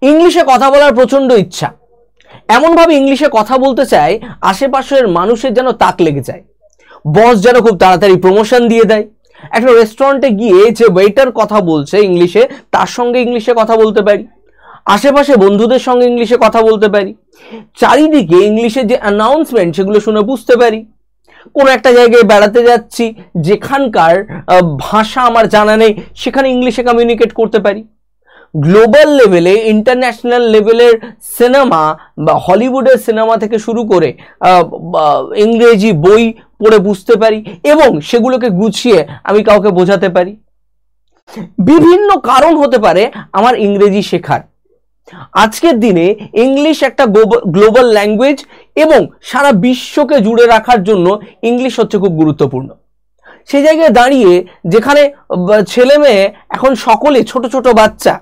ইংলিশে কথা বলার প্রচন্ড ইচ্ছা, এমনভাবে ইংলিশে কথা বলতে চায় আশেপাশের মানুষের যেন তাক লেগে যায়, বস যেন খুব তাড়াতাড়ি প্রমোশন দিয়ে দেয়। একটা রেস্টুরেন্টে গিয়ে যে ওয়েটার কথা বলছে ইংলিশে, তার সঙ্গে ইংলিশে কথা বলতে পারি, আশেপাশে বন্ধুদের সঙ্গে ইংলিশে কথা বলতে পারি, চারিদিকে ইংলিশে যে অ্যানাউন্সমেন্ট সেগুলো শুনে বুঝতে পারি। কোনো একটা জায়গায় বেড়াতে যাচ্ছি, যেখানকার ভাষা আমার জানা নেই, সেখানে ইংলিশে কমিউনিকেট করতে পারি। গ্লোবাল লেভেলে, ইন্টারন্যাশনাল লেভেলের সিনেমা বা হলিউডের সিনেমা থেকে শুরু করে ইংরেজি বই পড়ে বুঝতে পারি এবং সেগুলোকে গুছিয়ে আমি কাউকে বোঝাতে পারি। বিভিন্ন কারণ হতে পারে আমার ইংরেজি শেখার। আজকের দিনে ইংলিশ একটা গ্লোবাল ল্যাঙ্গুয়েজ এবং সারা বিশ্বকে জুড়ে রাখার জন্য ইংলিশ হচ্ছে খুব গুরুত্বপূর্ণ। সেই জায়গায় দাঁড়িয়ে যেখানে ছেলে মেয়ে এখন সকলে, ছোট ছোট বাচ্চা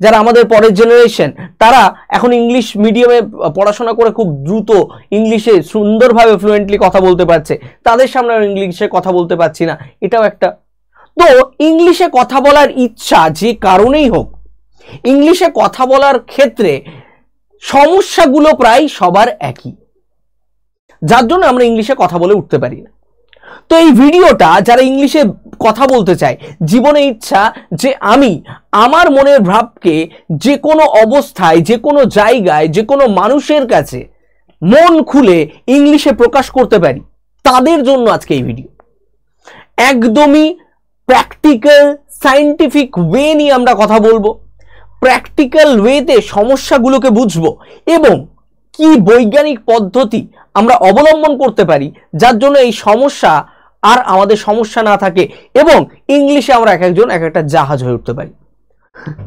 যারা আমাদের পরের জেনারেশন, তারা এখন ইংলিশ মিডিয়ামে পড়াশোনা করে খুব দ্রুত ইংলিশে সুন্দরভাবে ফ্লুয়েন্টলি কথা বলতে পারছে, তাদের সামনে ইংলিশে কথা বলতে পারছি না, এটাও একটা। তো ইংলিশে কথা বলার ইচ্ছা যে কারণেই হোক, ইংলিশে কথা বলার ক্ষেত্রে সমস্যাগুলো প্রায় সবার একই, যার জন্য আমরা ইংলিশে কথা বলে উঠতে পারি না। তো এই ভিডিওটা যারা ইংলিশে কথা বলতে চায়, জীবনে ইচ্ছা যে আমি আমার মনের ভাবকে যে কোনো অবস্থায়, যে কোনো জায়গায়, যে কোনো মানুষের কাছে মন খুলে ইংলিশে প্রকাশ করতে পারি, তাদের জন্য আজকে এই ভিডিও। একদমই প্র্যাকটিক্যাল সায়েন্টিফিক ওয়ে নিয়ে আমরা কথা বলবো, প্র্যাকটিক্যাল ওয়েতে সমস্যাগুলোকে বুঝবো এবং কি বৈজ্ঞানিক পদ্ধতি আমরা অবলম্বন করতে পারি যার জন্য এই সমস্যা আর আমাদের সমস্যা না থাকে এবং ইংলিশে আমরা এক একজন এক একটা জাহাজ হয়ে উঠতে পারি।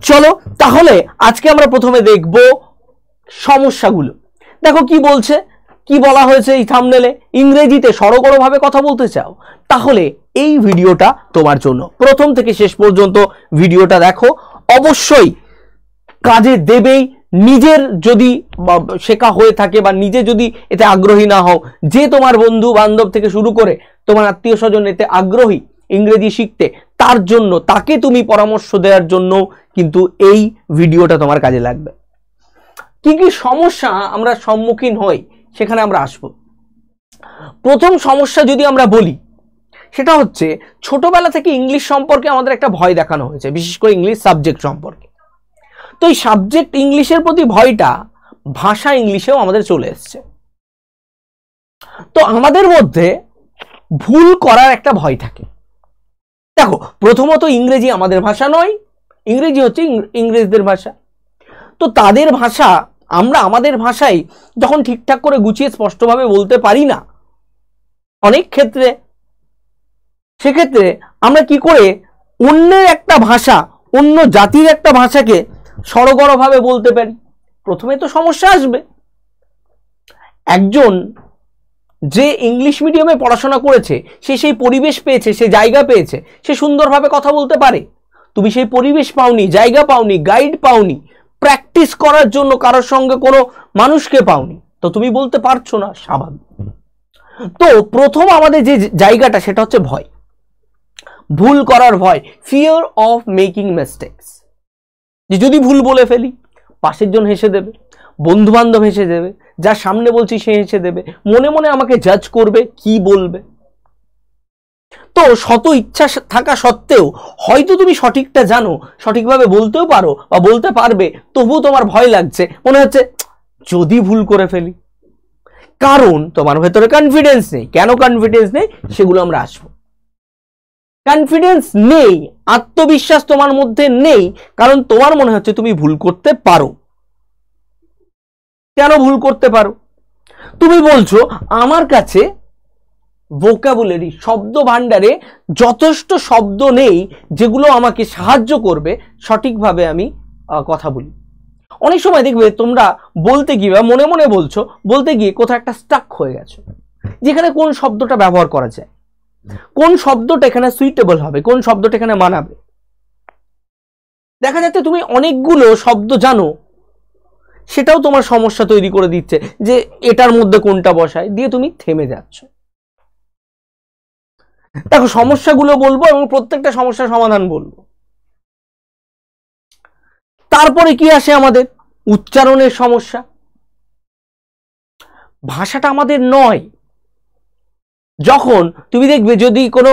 চলো তাহলে আজকে আমরা প্রথমে দেখব সমস্যাগুলো। দেখো কি বলছে, কি বলা হয়েছে এই থাম্বনেলে। ইংরেজিতে সরগরভাবে কথা বলতে চাও, তাহলে এই ভিডিওটা তোমার জন্য। প্রথম থেকে শেষ পর্যন্ত ভিডিওটা দেখো, অবশ্যই কাজে দেবেই। নিজের যদি শেখা হয়ে থাকে বা নিজে যদি এতে আগ্রহী না হও, যে তোমার বন্ধু বান্ধব থেকে শুরু করে তোমার আত্মীয় স্বজন এতে আগ্রহী ইংরেজি শিখতে, তার জন্য, তাকে তুমি পরামর্শ দেওয়ার জন্য কিন্তু এই ভিডিওটা তোমার কাজে লাগবে। কি কি সমস্যা আমরা সম্মুখীন হই সেখানে আমরা আসবো। প্রথম সমস্যা যদি আমরা বলি, সেটা হচ্ছে ছোটবেলা থেকে ইংলিশ সম্পর্কে আমাদের একটা ভয় দেখানো হয়েছে, বিশেষ করে ইংলিশ সাবজেক্ট সম্পর্কে। তো এই সাবজেক্ট ইংলিশের প্রতি ভয়টা ভাষা ইংলিশেও আমাদের চলে এসছে। তো আমাদের মধ্যে ভুল করার একটা ভয় থাকে। দেখো, প্রথমত ইংরেজি আমাদের ভাষা নয়, ইংরেজি হচ্ছে ইংরেজদের ভাষা। তো তাদের ভাষা আমরা আমাদের ভাষায় যখন ঠিকঠাক করে গুছিয়ে স্পষ্টভাবে বলতে পারি না অনেক ক্ষেত্রে, সেক্ষেত্রে আমরা কি করে অন্যের একটা ভাষা, অন্য জাতির একটা ভাষাকে সরগরভাবে বলতে পারি? প্রথমে তো সমস্যা আসবে। একজন যে ইংলিশ মিডিয়ামে পড়াশোনা করেছে, সে সেই পরিবেশ পেয়েছে, সে জায়গা পেয়েছে, সে সুন্দরভাবে কথা বলতে পারে। তুমি সেই পরিবেশ পাওনি, জায়গা পাওনি, গাইড পাওনি, প্র্যাকটিস করার জন্য কারোর সঙ্গে কোনো মানুষকে পাওনি, তো তুমি বলতে পারছো না, স্বাভাবিক। তো প্রথম আমাদের যে জায়গাটা সেটা হচ্ছে ভয়, ভুল করার ভয়, ফিয়ার অফ মেকিং মিস্টেকস। যে যদি ভুল বলে ফেলি, পাশের জন হেসে দেবে, বন্ধু বান্ধব হেসে দেবে, যার সামনে বলছি সে হেসে দেবে, মনে মনে আমাকে জাজ করবে, কি বলবে। তো শত ইচ্ছা থাকা সত্ত্বেও হয়তো তুমি সঠিকটা জানো, সঠিকভাবে বলতেও পারো বা বলতে পারবে, তবুও তোমার ভয় লাগছে, মনে হচ্ছে যদি ভুল করে ফেলি। কারণ তোমার ভেতরে কনফিডেন্স নেই। কেন কনফিডেন্স নেই সেগুলো আমরা আসবো। কনফিডেন্স নেই, আত্মবিশ্বাস তোমার মধ্যে নেই, কারণ তোমার মনে হচ্ছে তুমি ভুল করতে পারো। কেন ভুল করতে পারো? তুমি বলছো আমার কাছে ভোকাবুলারি, শব্দ ভান্ডারে যথেষ্ট শব্দ নেই যেগুলো আমাকে সাহায্য করবে সঠিকভাবে আমি কথা বলি। অনেক সময় দেখবে তোমরা বলতে গিয়ে বা মনে মনে বলছো, বলতে গিয়ে কোথাও একটা স্টাক হয়ে গেছো, যেখানে কোন শব্দটা ব্যবহার করা যায়, কোন শব্দটা এখানে সুইটেবল হবে, কোন শব্দটা এখানে মানাবে। দেখা যাচ্ছে তুমি অনেকগুলো শব্দ জানো, সেটাও তোমার সমস্যা তৈরি করে দিচ্ছে যে এটার মধ্যে কোনটা বসায়, দিয়ে তুমি থেমে যাচ্ছ। দেখো, সমস্যাগুলো বলবো এবং প্রত্যেকটা সমস্যার সমাধান বলবো। তারপরে কি আসে আমাদের? উচ্চারণের সমস্যা। ভাষাটা আমাদের নয়। যখন তুমি দেখবে যদি কোনো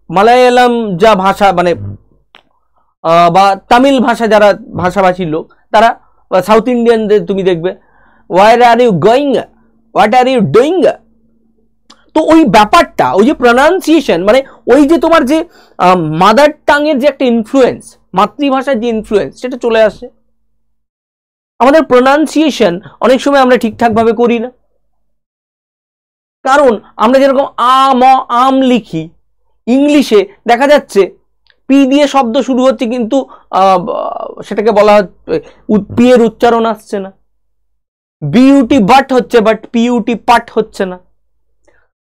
মালায়ালাম যা ভাষা মানে বা তামিল ভাষা যারা ভাষাভাষীর লোক, তারা সাউথ ইন্ডিয়ানদের তুমি দেখবে where are you going, what are you doing. তো ওই ব্যাপারটা, ওই যে প্রনাউন্সিয়েশন, মানে ওই যে তোমার যে মাদার টাঙের যে একটা ইনফ্লুয়েন্স, মাতৃভাষার যে ইনফ্লুয়েন্স, সেটা চলে আসে। আমাদের প্রনাউন্সিয়েশন অনেক সময় আমরা ঠিকঠাক ভাবে করি না, কারণ আমরা যেরকম আম লিখি, ইংলিশে দেখা যাচ্ছে পি দিয়ে শব্দ শুরু হচ্ছে, কিন্তু সেটাকে বলা হচ্ছে পি এর উচ্চারণ আসছে না। বিউটি বাট হচ্ছে, বাট পিউটি পাট হচ্ছে না।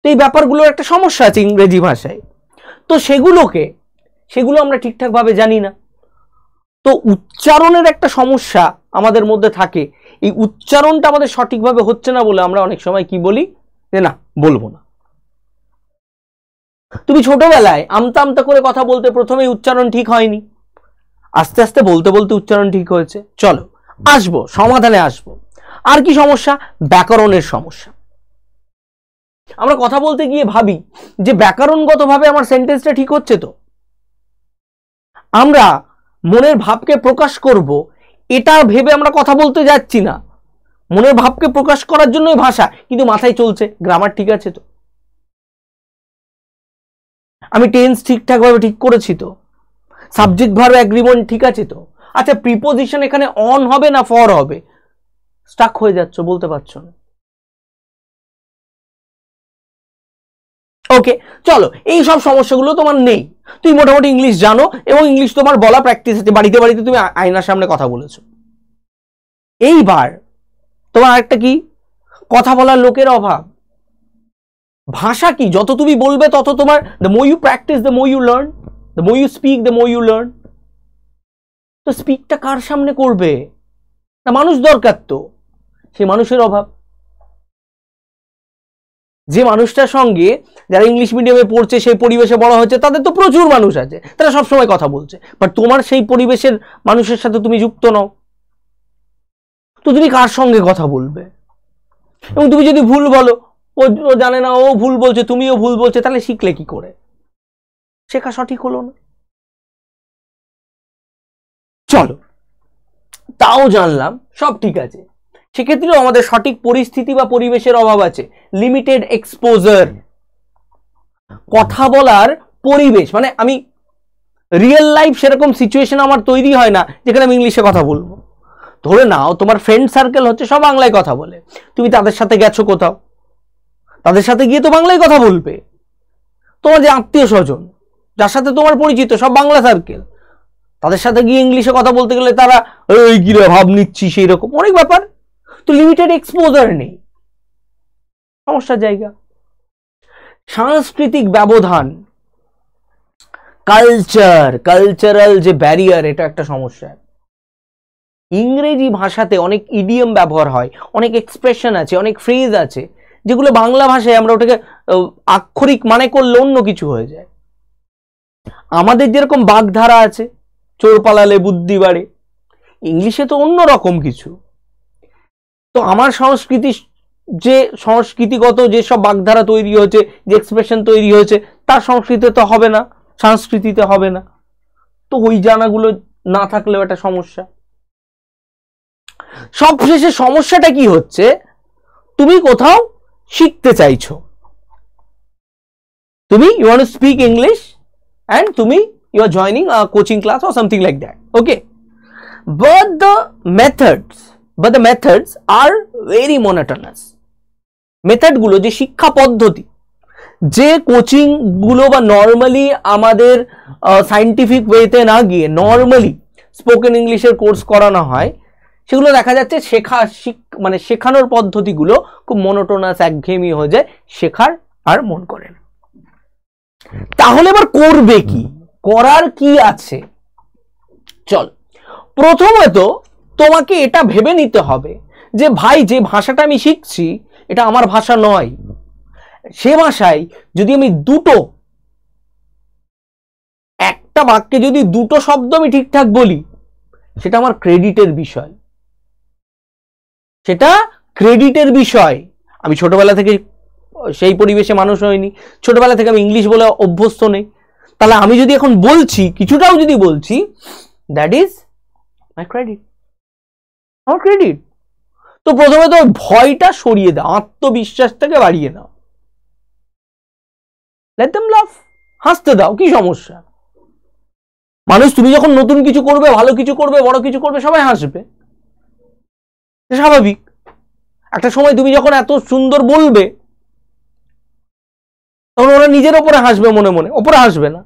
তো এই ব্যাপারগুলোর একটা সমস্যা আছে ইংরেজি ভাষায়। তো সেগুলো আমরা ঠিকঠাক ভাবে জানি না। তো উচ্চারণের একটা সমস্যা আমাদের মধ্যে থাকে। এই উচ্চারণটা আমাদের সঠিকভাবে হচ্ছে না বলে আমরা অনেক সময় কি বলি, যে না, বলবো না। তুমি ছোটবেলায় আমতা আমতা করে কথা বলতে, প্রথমেই উচ্চারণ ঠিক হয়নি, আস্তে আস্তে বলতে বলতে উচ্চারণ ঠিক হয়েছে। চলো আসবো সমাধানে আসবো। আর কি সমস্যা? ব্যাকরণের সমস্যা। আমরা কথা বলতে গিয়ে ভাবি যে ব্যাকরণগতভাবে আমার সেন্টেন্সটা ঠিক হচ্ছে। তো আমরা মনের ভাবকে প্রকাশ করব এটা ভেবে আমরা কথা বলতে যাচ্ছি না। মনের ভাবকে প্রকাশ করার জন্যই ভাষা, কিন্তু মাথায় চলছে গ্রামার ঠিক আছে তো, আমি টেন্স ঠিকঠাক ভাবে ঠিক করেছি তো, সাবজেক্ট ভার্ব এগ্রিমেন্ট ঠিক আছে তো, আচ্ছা প্রিপোজিশন এখানে অন হবে না ফর হবে, স্টাক হয়ে যাচ্ছ, বলতে পারছো না। ওকে, চলো এই সব সমস্যাগুলো তোমার নেই, তুমি মোটামুটি ইংলিশ জানো এবং ইংলিশ তোমার বলা প্র্যাকটিস আছে, বাড়িতে বাড়িতে তুমি আয়নার সামনে কথা বলেছো। এইবার তোমার একটা কি, কথা বলার লোকের অভাব। ভাষা কি, যত তুমি বলবে তত তোমার, the more you practice the more you learn, the more you speak the more you learn. তো স্পিকটা কার সামনে করবে? না, মানুষ দরকার, তো সেই মানুষের অভাব। যে মানুষটার সঙ্গে যারা ইংলিশ মিডিয়ামে পড়ছে, সেই পরিবেশে বড় হচ্ছে, তাদের তো প্রচুর মানুষ আছে, তারা সবসময় কথা বলছে, বাট তোমার সেই পরিবেশের মানুষের সাথে তুমি যুক্ত নও, তো তুমি কার সঙ্গে কথা বলবে? এবং তুমি যদি ভুল বলো, ও জানে না, ও ভুল বলছে, তুমিও ভুল বলছে, তাহলে শিখলে কি করে? শেখা সঠিক হলো না। চলো তাও জানলাম সব ঠিক আছে, সেক্ষেত্রেও আমাদের সঠিক পরিস্থিতি বা পরিবেশের অভাব আছে, লিমিটেড এক্সপোজার। কথা বলার পরিবেশ, মানে আমি রিয়েল লাইফ সেরকম সিচুয়েশন আমার তৈরি হয় না যেখানে আমি ইংলিশে কথা বলবো। ধরে নাও তোমার ফ্রেন্ড সার্কেল হচ্ছে সব বাংলায় কথা বলে, তুমি তাদের সাথে গেছো কোথাও, তাদের সাথে গিয়ে তো বাংলায় কথা বলবে। তোমার যে আত্মীয় স্বজন যার সাথে তোমার পরিচিত সব বাংলা সার্কেল, তাদের সাথে গিয়ে ইংলিশে কথা বলতে গেলে তারা ওই গিরে ভাব নিচ্ছি, সেই রকম অনেক ব্যাপার। তো লিমিটেড এক্সপোজার নেই, সমস্যার জায়গা। সাংস্কৃতিক ব্যবধান, কালচারাল যে ব্যারিয়ার, এটা একটা সমস্যা। ইংরেজি ভাষাতে অনেক ইডিয়ম ব্যবহার হয়, অনেক এক্সপ্রেশন আছে, অনেক ফ্রেজ আছে, যেগুলো বাংলা ভাষায় আমরা ওটাকে আক্ষরিক মানে করলে অন্য কিছু হয়ে যায়। আমাদের যেরকম বাগধারা আছে, চোর পালালে বুদ্ধি বাড়ে, ইংলিশে তো অন্য রকম কিছু। তো আমার সংস্কৃতি, যে সংস্কৃতিগত যেসব বাগধারা তৈরি হয়েছে, যে এক্সপ্রেশন তৈরি হয়েছে, তার সংস্কৃতিতে তো হবে না, সংস্কৃতিতে হবে না। তো ওই জানাগুলো না থাকলেও একটা সমস্যা। সবশেষে সমস্যাটা কি হচ্ছে, তুমি কোথাও শিখতে চাইছো, তুমি you want to speak English and তুমি you are joining a coaching class or something like that, okay, but the methods are very monotonous. Method গুলো, যে শিক্ষা পদ্ধতি, যে কোচিং গুলো বা নর্মালি আমাদের সায়েন্টিফিক ওয়েতে না গিয়ে নর্মালি স্পোকেন ইংলিশের কোর্স করানো হয়, সেগুলো দেখা যাচ্ছে মানে শেখানোর পদ্ধতিগুলো খুব মনোটোনাস, একঘেয়েমি হয়ে যায়, শেখার আর মন করে না। তাহলে এবার করবে কি, করার কি আছে? চল, প্রথমত তোমাকে এটা ভেবে নিতে হবে যে ভাই, যে ভাষাটা আমি শিখছি এটা আমার ভাষা নয়। সে ভাষায় যদি আমি একটা বাক্যে যদি দুটো শব্দ আমি ঠিকঠাক বলি, সেটা আমার ক্রেডিটের বিষয়, সেটা ক্রেডিটের বিষয়। আমি ছোটবেলা থেকে সেই পরিবেশে মানুষ হয়নি, ছোটবেলা থেকে আমি ইংলিশ বলে অভ্যস্ত নেই। তাহলে আমি যদি এখন বলছি, কিছুটাও যদি বলছি, দ্যাট ইজ মাই ক্রেডিট, আমার ক্রেডিট। তো প্রথমে তো ভয়টা সরিয়ে দাও, আত্মবিশ্বাসটাকে বাড়িয়ে দাও, লেট দেম লাফ, হাসতে দাও, কি সমস্যা? মানুষ তুমি যখন নতুন কিছু করবে, ভালো কিছু করবে, বড় কিছু করবে, সবাই হাসবে, স্বাভাবিক। একটা সময় তুমি যখন এত সুন্দর বলবে, তখন ওরা নিজের ওপরে হাসবে, মনে মনে, ওপরে হাসবে না,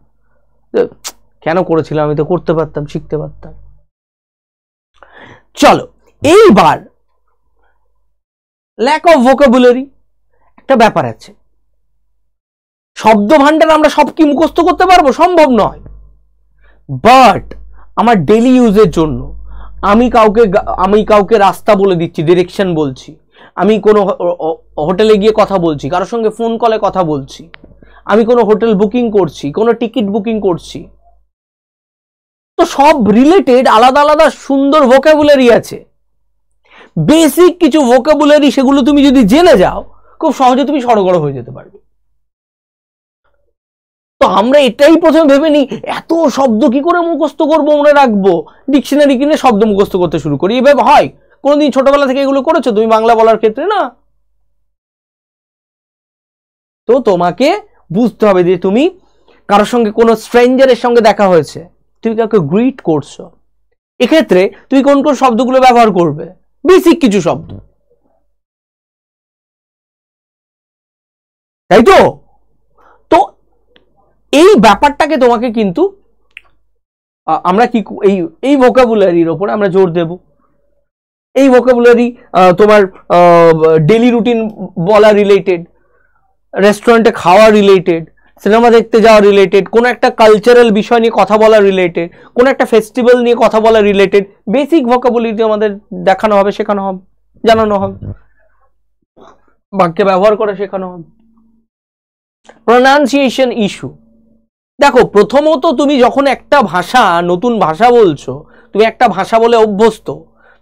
কেন করেছিলাম, আমি তো করতে পারতাম, শিখতে পারতাম। চলো এইবার ল্যাক অফ ভোকাবুলারি একটা ব্যাপার আছে। শব্দ ভান্ডার আমরা সব কি মুখস্থ করতে পারবো? সম্ভব নয়। বাট আমার ডেলি ইউজের জন্য আমি কাউকে রাস্তা বলে দিচ্ছি, ডিরেকশন বলছি, আমি কোনো হোটেলে গিয়ে কথা বলছি, কারোর সঙ্গে ফোন কলে কথা বলছি, আমি কোনো হোটেল বুকিং করছি, কোনো টিকিট বুকিং করছি, তো সব রিলেটেড আলাদা আলাদা সুন্দর ভোকাবুলারি আছে, বেসিক কিছু ভোকাবুলারি। সেগুলো তুমি যদি জেনে যাও, খুব সহজে তুমি সড়গড় হয়ে যেতে পারবে। তো আমরা এটাই প্রথমে ভেবে নিই, এত শব্দ কি করে মুখস্থ করবো, মনে রাখবো, ডিকশনারি কিনে শব্দ মুখস্থ করতে শুরু করি। এভাবে হয়? কোনোদিন ছোটবেলা থেকে এগুলো করেছো তুমি বাংলা বলার ক্ষেত্রে? না। তো তোমাকে বুঝতে হবে যে তুমি কারোর সঙ্গে, কোনো স্ট্রেঞ্জারের সঙ্গে দেখা হয়েছে, তুমি কাউকে গ্রিট করছো, এক্ষেত্রে তুমি কোন কোন শব্দগুলো ব্যবহার করবে? বেসিক কিছু শব্দ, তাই তো? তো এই ব্যাপারটাকে তোমাকে কিন্তু আমরা কি এই ভোকাবুলারির ওপর আমরা জোর দেব। এই ভোকাবুলারি তোমার ডেলি রুটিন বলা রিলেটেড, রেস্টুরেন্টে খাওয়া রিলেটেড, সিনেমা দেখতে যাওয়া রিলেটেড, কোনো একটা কালচারাল বিষয় নিয়ে কথা বলা রিলেটেড, কোনো একটা ফেস্টিভ্যাল নিয়ে কথা বলা রিলেটেড, বেসিক ভোকাবুলারি আমাদের দেখানো হবে, শেখানো হবে, জানানো হবে, বাক্যে ব্যবহার করে শেখানো হবে। প্রনাউন্সিয়েশন ইস্যু, দেখো প্রথমত তুমি যখন একটা ভাষা, নতুন ভাষা বলছো, তুমি একটা ভাষা বলে অভ্যস্ত,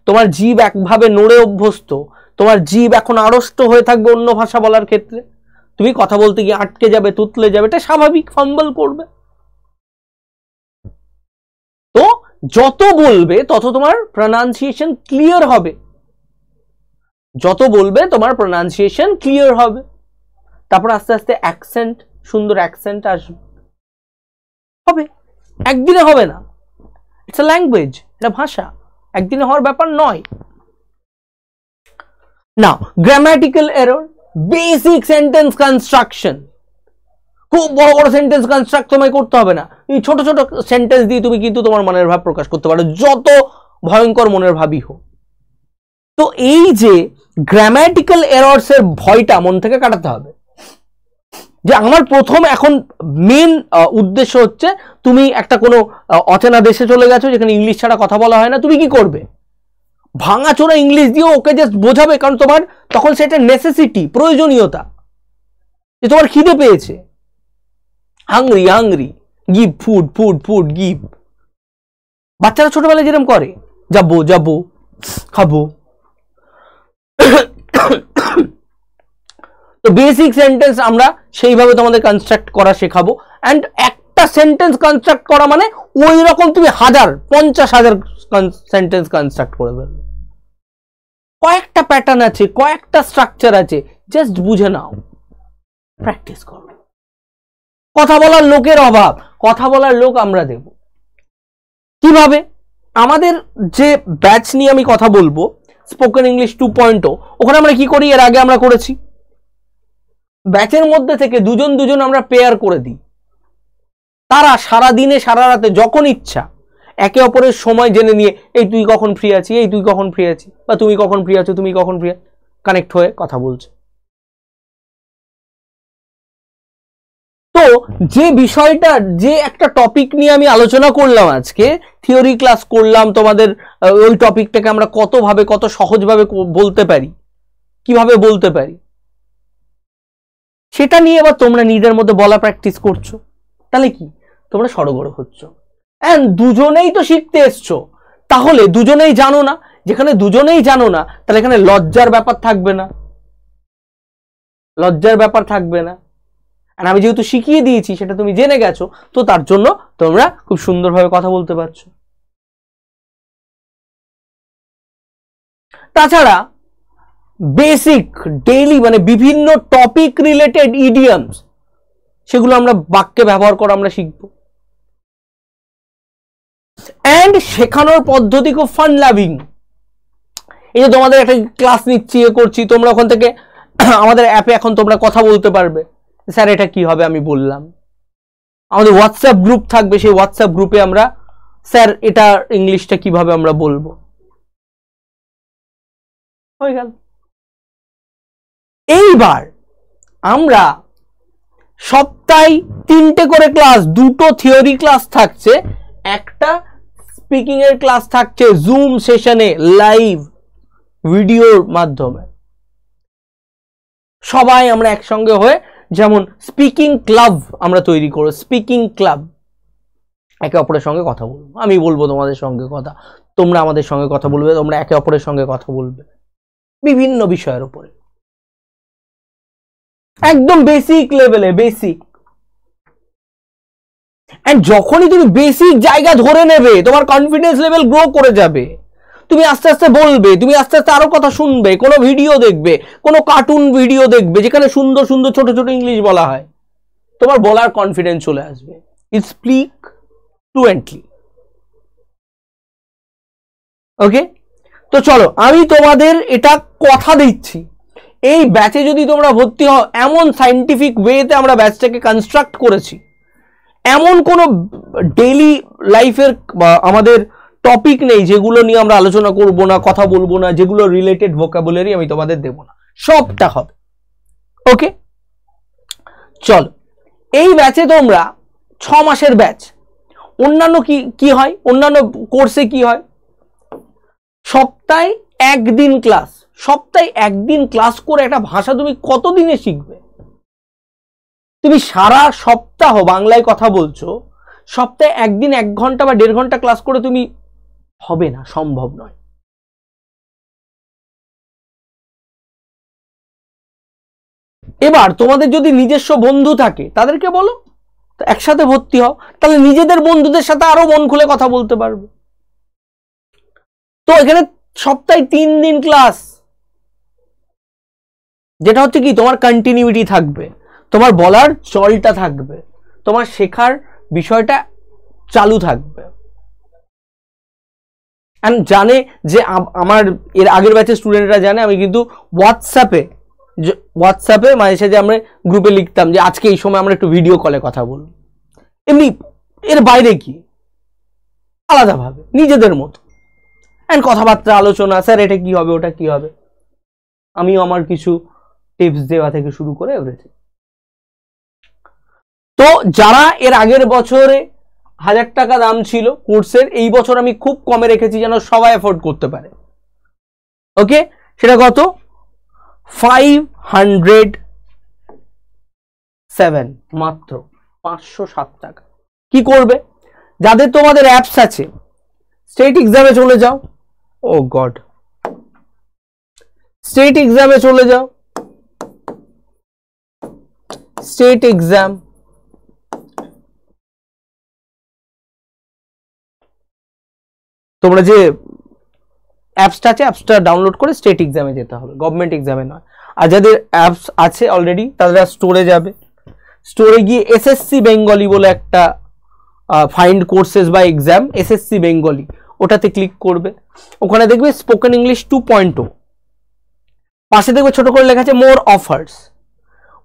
তোমার জিভ একভাবে নড়ে অভ্যস্ত, তোমার জিভ এখন আড়ষ্ট হয়ে থাকবে অন্য ভাষা বলার ক্ষেত্রে, তুমি কথা বলতে গিয়ে আটকে যাবে, তুতলে যাবে, এটা স্বাভাবিক, ফাম্বল করবে। তো যত বলবে তত তোমার প্রনাউন্সিয়েশন ক্লিয়ার হবে, যত বলবে তোমার প্রনাউন্সিয়েশন ক্লিয়ার হবে। তারপর আস্তে আস্তে অ্যাকসেন্ট, সুন্দর অ্যাকসেন্ট আসবে, হবে, একদিনে হবে না, ইটস আ ল্যাঙ্গুয়েজ, এটা ভাষা, একদিনে হওয়ার ব্যাপার নয়। Now grammatical error, basic sentence construction, খুব বড় বড় সেন্টেন্স কনস্ট্রাক্ট তোমায় করতে হবে না, এই ছোট ছোট সেন্টেন্স দিয়ে তুমি কিন্তু তোমার মনের ভাব প্রকাশ করতে পারো, যত ভয়ঙ্কর মনের ভাবই হোক। তো এই যে গ্রামাটিক্যাল এরর্স এর ভয়টা মন থেকে কাটাতে হবে। যে আমার প্রথম এখন মেন উদ্দেশ্য হচ্ছে, তুমি একটা কোনো অচেনা দেশে চলে গেছো যেখানে ইংলিশ ছাড়া কথা বলা হয় না, তুমি কি করবে? ভাঙাচোরা ইংলিশ দিয়ে ওকে জাস্ট বোঝাবে, কারণ তোমার তখন সেটা নেসেসিটি, প্রয়োজনীয়তা, যে তোমার খিদে পেয়েছে, hungry hungry, give food food food give. বাচ্চারা ছোটবেলায় যেরকম করে, যাবো যাবো, খাবো। তো বেসিক সেন্টেন্স আমরা সেইভাবে তোমাদের কনস্ট্রাক্ট করা শেখাবো। অ্যান্ড একটা সেন্টেন্স কনস্ট্রাক্ট করা মানে ওই রকম তুমি 50,000 সেন্টেন্স কনস্ট্রাক্ট করে ফেলবে। কয়েকটা প্যাটার্ন আছে, কয়েকটা স্ট্রাকচার আছে, জাস্ট বুঝে নাও, প্র্যাকটিস করো। কথা বলার লোকের অভাব, কথা বলার লোক আমরা দেব কিভাবে? আমাদের যে ব্যাচ নিয়ে আমি কথা বলবো, স্পোকেন ইংলিশ 2.0, ওখানে আমরা কি করি, এর আগে আমরা করেছি, ব্যাচের মধ্যে থেকে দুজন আমরা পেয়ার করে দিই। তারা সারা দিনে সারা রাতে যখন ইচ্ছা একে অপরের সময় জেনে নিয়ে, এই তুই কখন ফ্রি আছিস, এই তুই কখন ফ্রি আছিস, বা তুমি কখন ফ্রি আছো, তুমি কখন ফ্রি, কানেক্ট হয়ে কথা বলছে। তো যে বিষয়টা, যে একটা টপিক নিয়ে আমি আলোচনা করলাম আজকে, থিওরি ক্লাস করলাম তোমাদের, ওই টপিকটাকে আমরা কতভাবে, কত সহজভাবে বলতে পারি, কিভাবে বলতে পারি, সেটা নিয়ে এবার তোমরা নিজেদের মধ্যে বলা প্র্যাকটিস করছো, তাহলে কি তোমরা সড়গড় হচ্ছ। এন্ড দুজনেই তো শিখতে এসছো, তাহলে দুজনেই জানো না, যেখানে দুজনেই জানো না তাহলে এখানে লজ্জার ব্যাপার থাকবে না, লজ্জার ব্যাপার থাকবে না। আর আমি যেহেতু শিখিয়ে দিয়েছি সেটা তুমি জেনে গেছো, তো তার জন্য তোমরা খুব সুন্দরভাবে কথা বলতে পারছো। তাছাড়া বেসিক ডেইলি মানে বিভিন্ন টপিক রিলেটেড ইডিয়মস, সেগুলো আমরা বাক্যে ব্যবহার করা আমরা শিখবো। অ্যান্ড শেখানোর পদ্ধতি খুব ফান লাভিং। এই যে তোমাদের একটা ক্লাস নিচ্ছি, এ করছি, তোমরা ওখান থেকে আমাদের অ্যাপে এখন তোমরা কথা বলতে পারবে, স্যার এটা কি হবে আমি বললাম। আমাদের হোয়াটসঅ্যাপ গ্রুপ থাকবে, সেই হোয়াটসঅ্যাপ গ্রুপে আমরা স্যার এটা ইংলিশটা কিভাবে আমরা বলবো, হয়ে গেল। এইবার আমরা সপ্তাহে 3টে করে ক্লাস, 2টো থিওরি ক্লাস থাকছে, একটা স্পিকিং এর ক্লাস থাকছে জুম সেশনে লাইভ ভিডিওর মাধ্যমে। সবাই আমরা একসঙ্গে হয়ে, যেমন স্পিকিং ক্লাব আমরা তৈরি করব, স্পিকিং ক্লাব, একে অপরের সঙ্গে কথা বলবো, আমি বলবো তোমাদের সঙ্গে কথা, তোমরা আমাদের সঙ্গে কথা বলবে, তোমরা একে অপরের সঙ্গে কথা বলবে বিভিন্ন বিষয়ের উপরে, একদম বেসিক লেভেলে, বেসিক। এন্ড যখনই তুমি বেসিক জায়গা ধরে নেবে, তোমার কনফিডেন্স লেভেল গ্রো করে যাবে, তুমি আস্তে আস্তে বলবে, তুমি আস্তে আস্তে আরো কথা শুনবে, কোনো ভিডিও দেখবে, কোনো কার্টুন ভিডিও দেখবে যেখানে সুন্দর সুন্দর ছোট ছোট ইংলিশ বলা হয়, তোমার বলার কনফিডেন্স চলে আসবে। ইট স্পিক ফ্লুয়েন্টলি। ওকে, তো চলো আমি তোমাদের এটা কথা দিচ্ছি, এই ব্যাচে যদি তোমরা ভর্তি হও, এমন সাইন্টিফিক ওয়েতে আমরা ব্যাচটাকে কনস্ট্রাক্ট করেছি, এমন কোনো ডেইলি লাইফের আমাদের টপিক নেই যেগুলো নিয়ে আমরা আলোচনা করব না, কথা বলবো না, যেগুলো রিলেটেড ভোকাবুলারি আমি তোমাদের দেব না, সবটা হবে। ওকে, চলো এই ব্যাচে তোমরা 6 মাসের ব্যাচ। অন্যান্য কি হয়, অন্যান্য কোর্সে কি হয়, সপ্তাহে 1 দিন ক্লাস, সপ্তাহে 1 দিন ক্লাস করে একটা ভাষা তুমি কতদিনে শিখবে? তুমি সারা সপ্তাহ বাংলায় কথা বলছো, সপ্তাহে 1 দিন 1 ঘন্টা বা 1.5 ঘন্টা ক্লাস করে তুমি, হবে না, সম্ভব নয়। এবার তোমাদের যদি নিজস্ব বন্ধু থাকে তাদেরকে বলো একসাথে ভর্তি হও, তাহলে নিজেদের বন্ধুদের সাথে আরো মন খুলে কথা বলতে পারবে। তো এখানে সপ্তাহে 3 দিন ক্লাস, যেটা হচ্ছে কি তোমার কন্টিনিউটি থাকবে, তোমার বলার চলটা থাকবে, তোমার শেখার বিষয়টা চালু থাকবে। আর জানে যে আমার এর আগের ব্যাচের স্টুডেন্টরা জানে আমি কিন্তু হোয়াটসঅ্যাপে মাঝে সাঝে আমরা গ্রুপে লিখতাম যে আজকে এই সময় আমরা একটু ভিডিও কলে কথা বলবো, এমনি এর বাইরে কি আলাদাভাবে নিজেদের মতো এন্ড কথাবার্তা আলোচনা, স্যার এটা কি হবে, ওটা কি হবে, আমিও আমার কিছু টিপস দেওয়া থেকে শুরু করে এভরিথিং। তো যারা এর আগের বছরে 1000 টাকা দাম ছিল কোর্সের, এই বছর আমি খুব কমে রেখেছি যেন সবাই অ্যাফোর্ড করতে পারে। ওকে, সেটা কত? 507, মাত্র 507 টাকা। কি করবে? যাদের তোমাদের অ্যাপস আছে, স্টেট এক্সামে চলে যাও, ও গড, স্টেট এক্সামে চলে যাও, স্টেট এক্সাম, তোমরা যে অ্যাপসটা আছে অ্যাপসটা ডাউনলোড করে স্টেট এক্সামে যেতে হবে, গভর্নমেন্ট এক্সামে নয়। আর যাদের অ্যাপস আছে অলরেডি তারা স্টোরে যাবে, স্টোরে গিয়ে এসএসসি বেঙ্গলি বলে একটা ফাইন্ড কোর্সেস বা এক্সাম, এসএসসি বেঙ্গলি, ওটাতে ক্লিক করবে। ওখানে দেখবে স্পোকেন ইংলিশ 2.0, পাশে দেখবে ছোট করে লেখা আছে মোর অফার্স,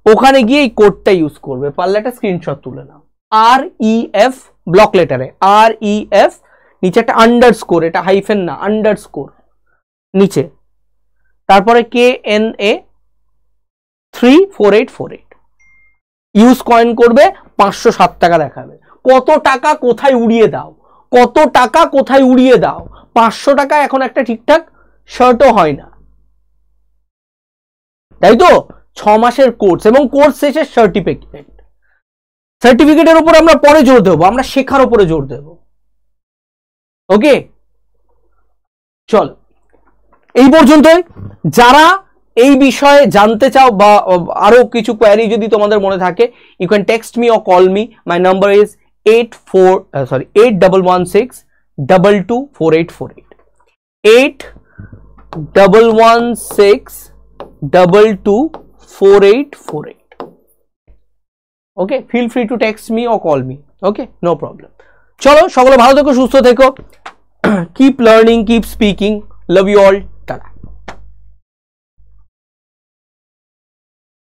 ওখানে গিয়ে এই কোডটা ইউজ করবে, পারলে একটা স্ক্রিনশট তুলে নাও, REF ব্লক লেটারে REF, নিচে একটা আন্ডারস্কোর, এটা হাইফেন না, আন্ডারস্কোর নিচে, তারপরে KNA 34848 ইউজ কয়েন করবে, 507 টাকা দেখাবে। কত টাকা কোথায় উড়িয়ে দাও, কত টাকা কোথায় উড়িয়ে দাও, 500 টাকা এখন একটা ঠিকঠাক শার্টও হয় না, তাই তো? 6 মাসের কোর্স এবং কোর্স শেষে সার্টিফিকেটের উপর আমরা পরে জোর দেবো, আমরা শেখার উপরে জোর দেবো। ওকে, চলো এই পর্যন্তই। যারা এই বিষয়ে জানতে চাও বা আরো কিছু কোয়ারি যদি তোমাদের মনে থাকে, you can text me or call me. My number is 8116224848 8116224848. Okay, feel free to text me or call me. Okay, no problem. চলো সকলে ভালো থেকো, সুস্থ থেকো, keep learning, keep speaking. Love you all.